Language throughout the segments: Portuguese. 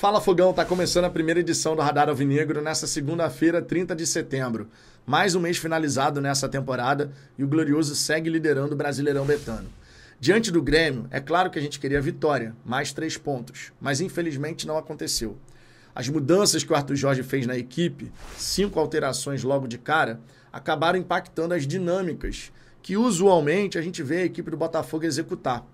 Fala Fogão, tá começando a primeira edição do Radar Alvinegro nessa segunda-feira, 30 de setembro. Mais um mês finalizado nessa temporada e o Glorioso segue liderando o Brasileirão Betano. Diante do Grêmio, é claro que a gente queria vitória, mais 3 pontos, mas infelizmente não aconteceu. As mudanças que o Arthur Jorge fez na equipe, 5 alterações logo de cara, acabaram impactando as dinâmicas que usualmente a gente vê a equipe do Botafogo executar.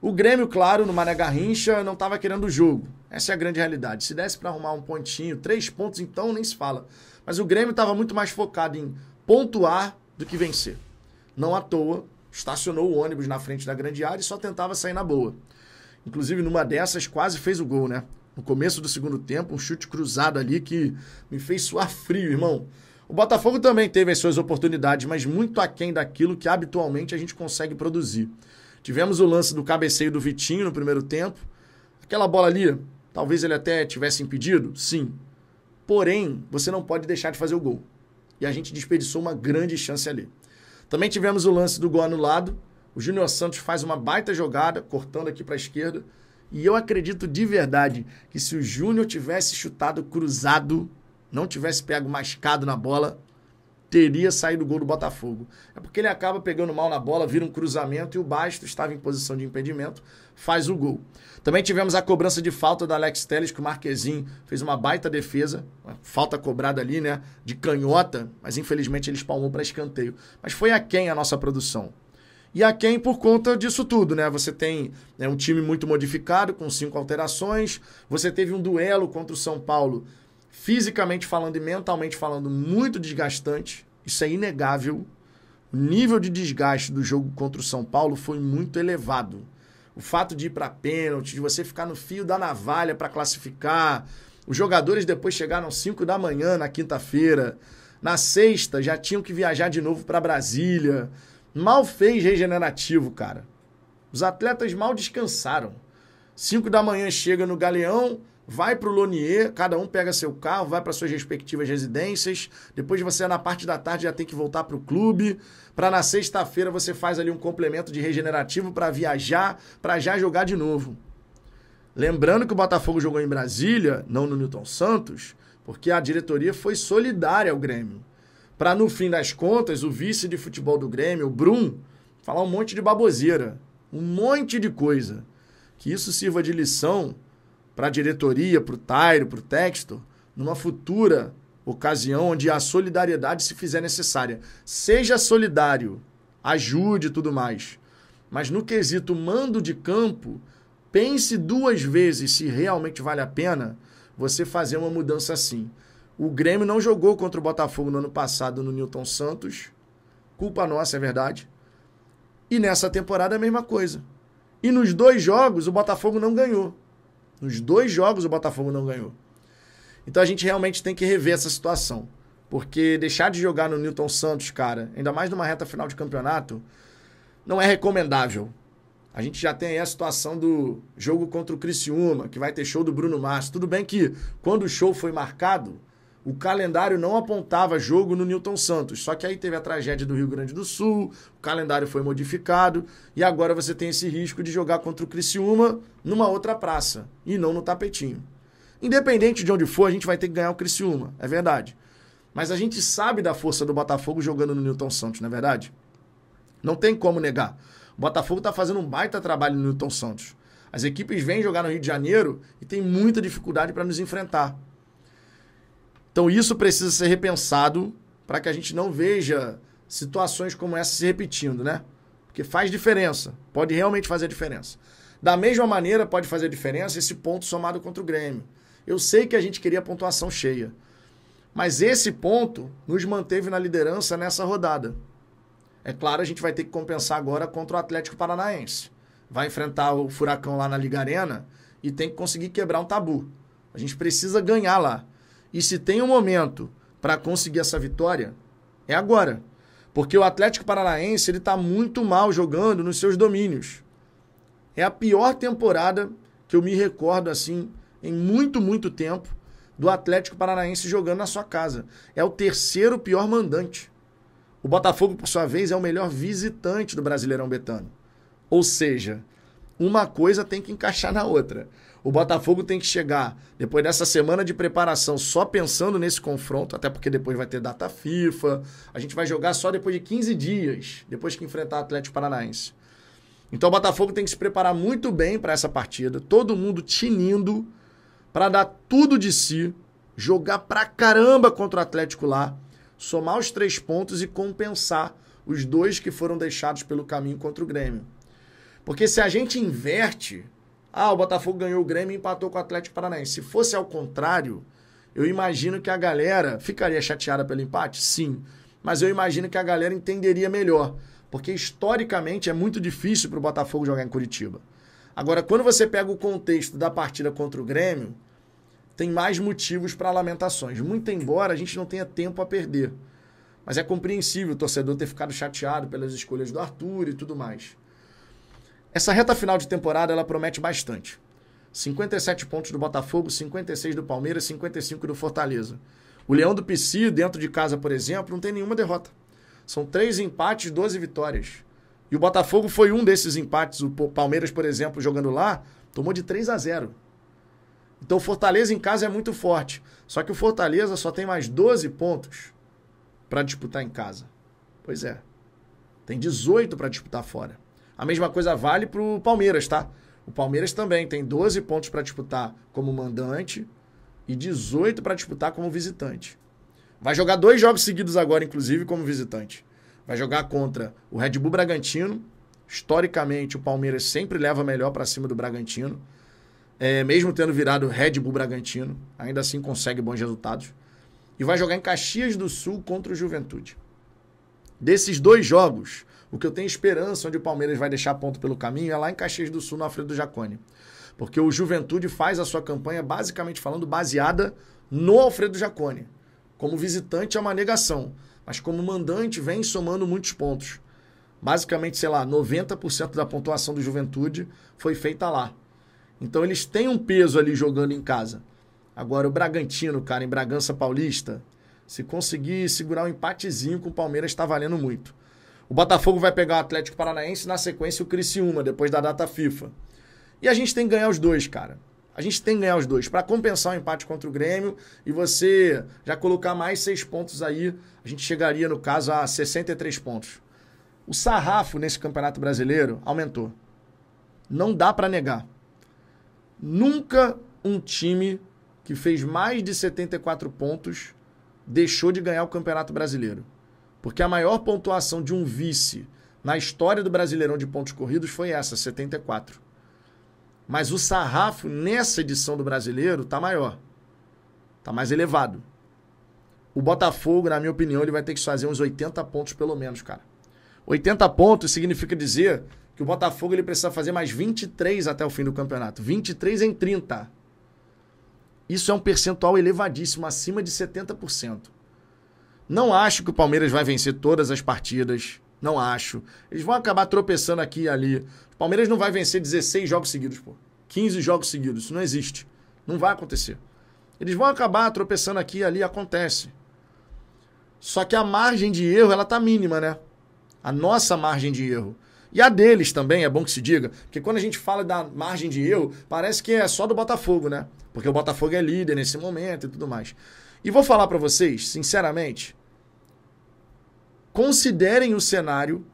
O Grêmio, claro, no Mané Garrincha, não estava querendo o jogo. Essa é a grande realidade. Se desse para arrumar um pontinho, 3 pontos, então nem se fala. Mas o Grêmio estava muito mais focado em pontuar do que vencer. Não à toa, estacionou o ônibus na frente da grande área e só tentava sair na boa. Inclusive, numa dessas, quase fez o gol, né? No começo do segundo tempo, um chute cruzado ali que me fez suar frio, irmão. O Botafogo também teve as suas oportunidades, mas muito aquém daquilo que habitualmente a gente consegue produzir. Tivemos o lance do cabeceio do Vitinho no primeiro tempo. Aquela bola ali, talvez ele até tivesse impedido, sim. Porém, você não pode deixar de fazer o gol. E a gente desperdiçou uma grande chance ali. Também tivemos o lance do gol anulado. O Júnior Santos faz uma baita jogada, cortando aqui para a esquerda. E eu acredito de verdade que se o Júnior tivesse chutado cruzado, não tivesse pego mascado na bola, teria saído o gol do Botafogo. É porque ele acaba pegando mal na bola, vira um cruzamento e o Bastos estava em posição de impedimento, faz o gol. Também tivemos a cobrança de falta da Alex Telles, que o Marquezinho fez uma baita defesa, uma falta cobrada ali, né, de canhota, mas infelizmente ele espalmou para escanteio. Mas foi aquém a nossa produção. E aquém por conta disso tudo, né? Você tem um time muito modificado, com 5 alterações, você teve um duelo contra o São Paulo, fisicamente falando e mentalmente falando, muito desgastante. Isso é inegável. O nível de desgaste do jogo contra o São Paulo foi muito elevado. O fato de ir para pênalti, de você ficar no fio da navalha para classificar. Os jogadores depois chegaram às 5 da manhã na quinta-feira. Na sexta já tinham que viajar de novo para Brasília. Mal fez regenerativo, cara. Os atletas mal descansaram. 5 da manhã chega no Galeão, vai para o Lonier, cada um pega seu carro, vai para suas respectivas residências. Depois você, na parte da tarde, já tem que voltar para o clube. Para na sexta-feira você faz ali um complemento de regenerativo para viajar, para já jogar de novo. Lembrando que o Botafogo jogou em Brasília, não no Newton Santos, porque a diretoria foi solidária ao Grêmio. Para, no fim das contas, o vice de futebol do Grêmio, o Brum, falar um monte de baboseira, um monte de coisa. Que isso sirva de lição para a diretoria, para o Tairo, para o Textor, numa futura ocasião onde a solidariedade se fizer necessária. Seja solidário, ajude e tudo mais. Mas no quesito mando de campo, pense 2 vezes se realmente vale a pena você fazer uma mudança assim. O Grêmio não jogou contra o Botafogo no ano passado no Newton Santos. Culpa nossa, é verdade. E nessa temporada é a mesma coisa. E nos 2 jogos o Botafogo não ganhou. Nos 2 jogos o Botafogo não ganhou. Então a gente realmente tem que rever essa situação. Porque deixar de jogar no Newton Santos, cara, ainda mais numa reta final de campeonato, não é recomendável. A gente já tem aí a situação do jogo contra o Criciúma, que vai ter show do Bruno Mars. Tudo bem que quando o show foi marcado, o calendário não apontava jogo no Newton Santos. Só que aí teve a tragédia do Rio Grande do Sul, o calendário foi modificado e agora você tem esse risco de jogar contra o Criciúma numa outra praça e não no Tapetinho. Independente de onde for, a gente vai ter que ganhar o Criciúma, é verdade. Mas a gente sabe da força do Botafogo jogando no Newton Santos, não é verdade? Não tem como negar. O Botafogo está fazendo um baita trabalho no Newton Santos. As equipes vêm jogar no Rio de Janeiro e tem muita dificuldade para nos enfrentar. Então isso precisa ser repensado para que a gente não veja situações como essa se repetindo, né? Porque faz diferença, pode realmente fazer diferença. Da mesma maneira pode fazer diferença esse ponto somado contra o Grêmio. Eu sei que a gente queria pontuação cheia, mas esse ponto nos manteve na liderança nessa rodada. É claro, a gente vai ter que compensar agora contra o Atlético Paranaense. Vai enfrentar o Furacão lá na Liga Arena e tem que conseguir quebrar um tabu. A gente precisa ganhar lá. E se tem um momento para conseguir essa vitória, é agora. Porque o Atlético Paranaense está muito mal jogando nos seus domínios. É a pior temporada que eu me recordo assim, em muito, muito tempo, do Atlético Paranaense jogando na sua casa. É o 3º pior mandante. O Botafogo, por sua vez, é o melhor visitante do Brasileirão Betano. Ou seja, uma coisa tem que encaixar na outra. O Botafogo tem que chegar, depois dessa semana de preparação, só pensando nesse confronto, até porque depois vai ter data FIFA, a gente vai jogar só depois de 15 dias, depois que enfrentar o Atlético Paranaense. Então o Botafogo tem que se preparar muito bem para essa partida, todo mundo tinindo para dar tudo de si, jogar pra caramba contra o Atlético lá, somar os 3 pontos e compensar os 2 que foram deixados pelo caminho contra o Grêmio. Porque se a gente inverte, o Botafogo ganhou o Grêmio e empatou com o Atlético Paranaense. Se fosse ao contrário, eu imagino que a galera ficaria chateada pelo empate? Sim. Mas eu imagino que a galera entenderia melhor. Porque historicamente é muito difícil para o Botafogo jogar em Curitiba. Agora, quando você pega o contexto da partida contra o Grêmio, tem mais motivos para lamentações. Muito embora a gente não tenha tempo a perder. Mas é compreensível o torcedor ter ficado chateado pelas escolhas do Arthur e tudo mais. Essa reta final de temporada, ela promete bastante. 57 pontos do Botafogo, 56 do Palmeiras, 55 do Fortaleza. O Leão do Pici, dentro de casa, por exemplo, não tem nenhuma derrota. São 3 empates, 12 vitórias. E o Botafogo foi um desses empates. O Palmeiras, por exemplo, jogando lá, tomou de 3-0. Então o Fortaleza em casa é muito forte. Só que o Fortaleza só tem mais 12 pontos para disputar em casa. Pois é. Tem 18 para disputar fora. A mesma coisa vale para o Palmeiras, tá? O Palmeiras também tem 12 pontos para disputar como mandante e 18 para disputar como visitante. Vai jogar 2 jogos seguidos agora, inclusive, como visitante. Vai jogar contra o Red Bull Bragantino. Historicamente, o Palmeiras sempre leva melhor para cima do Bragantino. Mesmo tendo virado Red Bull Bragantino, ainda assim consegue bons resultados. E vai jogar em Caxias do Sul contra o Juventude. Desses 2 jogos, o que eu tenho esperança onde o Palmeiras vai deixar ponto pelo caminho é lá em Caxias do Sul, no Alfredo Jaconi. Porque o Juventude faz a sua campanha, basicamente falando, baseada no Alfredo Jaconi. Como visitante é uma negação, mas como mandante vem somando muitos pontos. Basicamente, 90% da pontuação do Juventude foi feita lá. Então eles têm um peso ali jogando em casa. Agora o Bragantino, cara, em Bragança Paulista, se conseguir segurar um empatezinho com o Palmeiras, está valendo muito. O Botafogo vai pegar o Atlético Paranaense, na sequência o Criciúma, depois da data FIFA. E a gente tem que ganhar os 2, cara. A gente tem que ganhar os 2 para compensar o empate contra o Grêmio e você já colocar mais 6 pontos aí, a gente chegaria, no caso, a 63 pontos. O sarrafo nesse Campeonato Brasileiro aumentou. Não dá para negar. Nunca um time que fez mais de 74 pontos deixou de ganhar o Campeonato Brasileiro. Porque a maior pontuação de um vice na história do Brasileirão de pontos corridos foi essa, 74. Mas o sarrafo nessa edição do Brasileiro tá maior. Tá mais elevado. O Botafogo, na minha opinião, ele vai ter que fazer uns 80 pontos pelo menos, cara. 80 pontos significa dizer que o Botafogo ele precisa fazer mais 23 até o fim do campeonato. 23 em 30. Isso é um percentual elevadíssimo, acima de 70%. Não acho que o Palmeiras vai vencer todas as partidas. Não acho. Eles vão acabar tropeçando aqui e ali. O Palmeiras não vai vencer 16 jogos seguidos, 15 jogos seguidos. Isso não existe. Não vai acontecer. Eles vão acabar tropeçando aqui e ali, acontece. Só que a margem de erro, ela tá mínima, né? A nossa margem de erro. E a deles também, é bom que se diga. Porque quando a gente fala da margem de erro, parece que é só do Botafogo, né? Porque o Botafogo é líder nesse momento e tudo mais. E vou falar pra vocês, sinceramente, considerem o cenário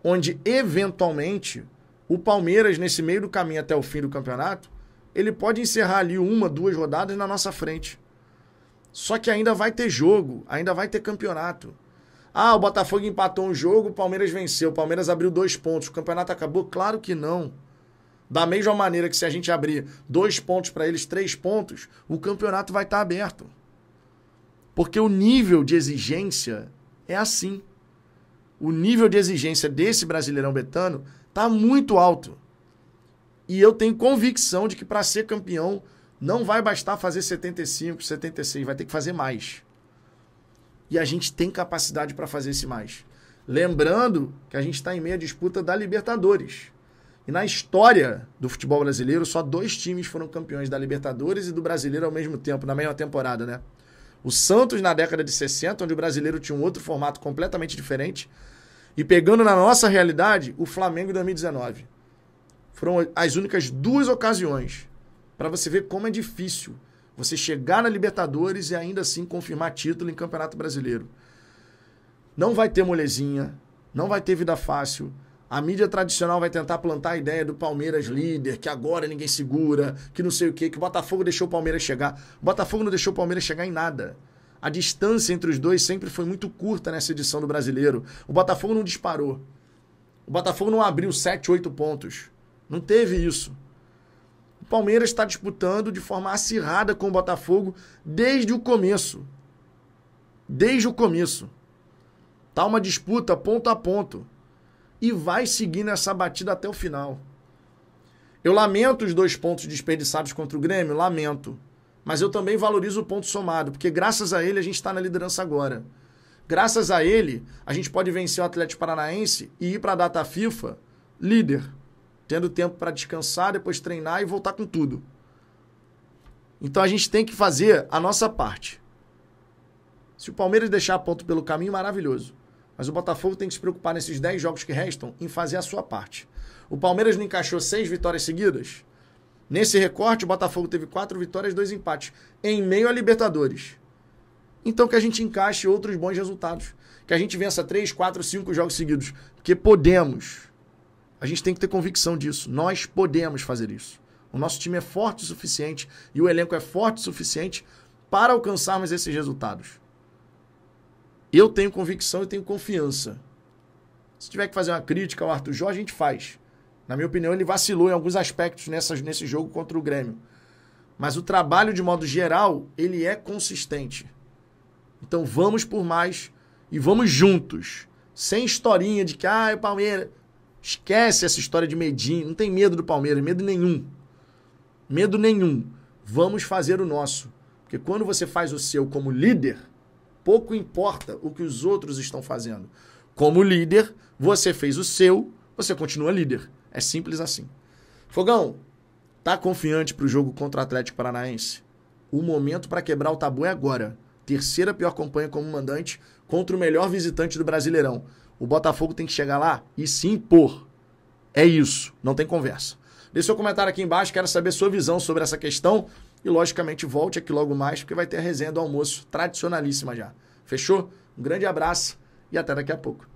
onde, eventualmente, o Palmeiras, nesse meio do caminho até o fim do campeonato, ele pode encerrar ali 1, 2 rodadas na nossa frente. Só que ainda vai ter jogo, ainda vai ter campeonato. O Botafogo empatou um jogo, o Palmeiras venceu, o Palmeiras abriu 2 pontos, o campeonato acabou? Claro que não. Da mesma maneira que se a gente abrir 2 pontos para eles, 3 pontos, o campeonato vai estar aberto. Porque o nível de exigência é assim. O nível de exigência desse Brasileirão Betano está muito alto. E eu tenho convicção de que para ser campeão não vai bastar fazer 75, 76, vai ter que fazer mais. E a gente tem capacidade para fazer esse mais. Lembrando que a gente está em meia disputa da Libertadores. E na história do futebol brasileiro, só 2 times foram campeões da Libertadores e do Brasileiro ao mesmo tempo, na mesma temporada, né? O Santos na década de 60, onde o brasileiro tinha um outro formato completamente diferente. E pegando na nossa realidade, o Flamengo em 2019. Foram as únicas 2 ocasiões para você ver como é difícil você chegar na Libertadores e ainda assim confirmar título em Campeonato Brasileiro. Não vai ter molezinha, não vai ter vida fácil. A mídia tradicional vai tentar plantar a ideia do Palmeiras líder, que agora ninguém segura, que não sei o quê, que o Botafogo deixou o Palmeiras chegar. O Botafogo não deixou o Palmeiras chegar em nada. A distância entre os dois sempre foi muito curta nessa edição do Brasileiro. O Botafogo não disparou. O Botafogo não abriu 7, 8 pontos. Não teve isso. O Palmeiras está disputando de forma acirrada com o Botafogo desde o começo. Desde o começo. Tá uma disputa ponto a ponto. E vai seguir nessa batida até o final. Eu lamento os 2 pontos desperdiçados contra o Grêmio, lamento. Mas eu também valorizo o ponto somado, porque graças a ele a gente está na liderança agora. Graças a ele, a gente pode vencer o Atlético Paranaense e ir para a data FIFA líder, tendo tempo para descansar, depois treinar e voltar com tudo. Então a gente tem que fazer a nossa parte. Se o Palmeiras deixar ponto pelo caminho, maravilhoso. Mas o Botafogo tem que se preocupar nesses 10 jogos que restam em fazer a sua parte. O Palmeiras não encaixou 6 vitórias seguidas? Nesse recorte, o Botafogo teve 4 vitórias e 2 empates, em meio a Libertadores. Então que a gente encaixe outros bons resultados. Que a gente vença 3, 4, 5 jogos seguidos. Porque podemos. A gente tem que ter convicção disso. Nós podemos fazer isso. O nosso time é forte o suficiente e o elenco é forte o suficiente para alcançarmos esses resultados. Eu tenho convicção e tenho confiança. Se tiver que fazer uma crítica ao Arthur Jorge, a gente faz. Na minha opinião, ele vacilou em alguns aspectos nesse jogo contra o Grêmio. Mas o trabalho, de modo geral, ele é consistente. Então vamos por mais e vamos juntos. Sem historinha de que, o Palmeiras... Esquece essa história de medinho. Não tem medo do Palmeiras, medo nenhum. Medo nenhum. Vamos fazer o nosso. Porque quando você faz o seu como líder, pouco importa o que os outros estão fazendo. Como líder, você fez o seu, você continua líder. É simples assim. Fogão, tá confiante pro jogo contra o Atlético Paranaense? O momento para quebrar o tabu é agora. 3ª pior campanha como mandante contra o melhor visitante do Brasileirão. O Botafogo tem que chegar lá e se impor. É isso, não tem conversa. Deixe seu comentário aqui embaixo, quero saber sua visão sobre essa questão. E, logicamente, volte aqui logo mais, porque vai ter a resenha do almoço tradicionalíssima já. Fechou? Um grande abraço e até daqui a pouco.